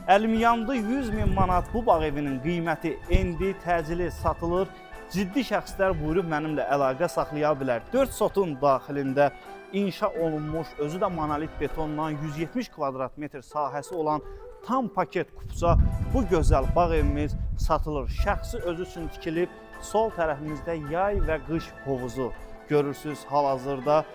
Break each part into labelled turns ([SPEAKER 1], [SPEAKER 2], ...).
[SPEAKER 1] Əlim yandı 100 min manat bu bağ evinin qiyməti endi təcili satılır. Ciddi şəxslər buyurub mənimlə əlaqə saxlaya bilər. 4 sotun daxilində inşa olunmuş, özü də monolit betondan 170 kvadrat metr sahəsi olan tam paket kupça bu gözəl bağ evimiz satılır. Şəxsi özü üçün tikilib, sol tərəfimizdə yay və qış hovuzu görürsünüz hal-hazırda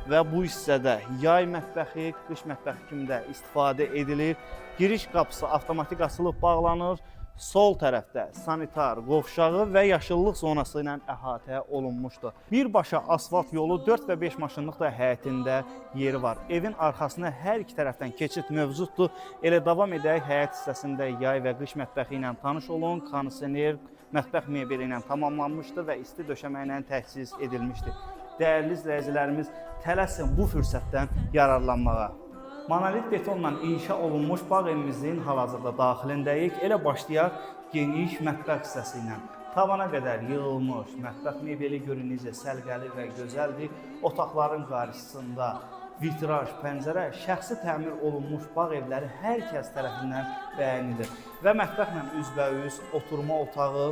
[SPEAKER 1] və bu hissədə yay mətbəxi, qış mətbəxi kimi də istifadə edilir. Giriş qapısı avtomatik açılıb bağlanır. Sol tərəfdə sanitar qovşağı və yaşıllıq zonası ilə əhatə olunmuşdur. Birbaşa asfalt yolu 4 və 5 maşınlıq da həyətində yeri var. Evin arxasında hər iki tərəfdən keçid mövcuddur. Elə davam edək, həyət hissəsində yay və qış mətbəxi ilə tanış olun. Kondisioner, mətbəx mebeli ilə tamamlanmışdır və isti döşəmə ilə təchiz edilmişdir. Dəyərli izləyicilərimiz, tələsin bu fürsətdən yararlanmağa. Monolit betonla inşa olunmuş bağ evimizin hal-hazırda daxilindəyik. Elə başlayaq geniş mətbəx hissəsi ilə. Tavana qədər yığılmış mətbəx mebeli görün necə səliqəli və gözəldir. Otaqların qarşısında vitraj, pəncərə, şəxsi təmir olunmuş bağ evləri hər kəs tərəfindən bəyənilir. Və mətbəxlə üzbəüz oturma otağı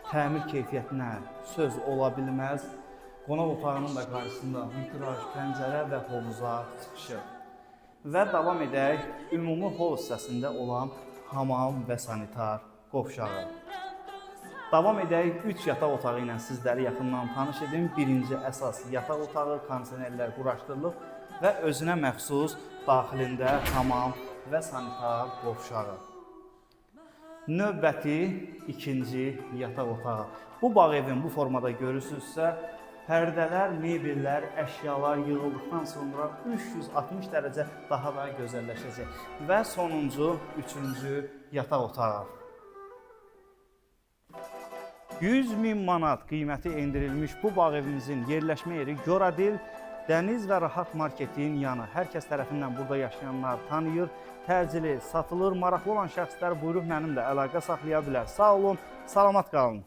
[SPEAKER 1] təmir keyfiyyətinə söz ola bilməz. Qonaq otağının da qarşısında vitraj, pəncərə və hovuza çıxışı. Və davam edək, ümumi hol hissəsində olan hamam və sanitar qovşağı. Davam edək, 3 yataq otağı ilə sizləri yaxından tanış edim. Birinci əsas yataq otağı, kondisionerlər quraşdırılıb və özünə məxsus daxilində hamam və sanitar qovşağı. Növbəti ikinci yataq otağı. Bu bağ evin bu formada görürsünüzsə, pərdələr, mebellər, əşyalar yığıldıqdan sonra 360 dərəcə daha da gözəlləşəcək. Və sonuncu, üçüncü yataq otağı. 100 min manat qiyməti endirilmiş bu bağ evimizin yerləşmə yeri Göradil, Dəniz və Rahat Marketin yanı. Hər kəs tərəfindən burada yaşayanlar tanıyır, təcili satılır. Maraqlı olan şəxslər buyurub mənimlə əlaqə saxlaya bilər. Sağ olun, salamat qalın.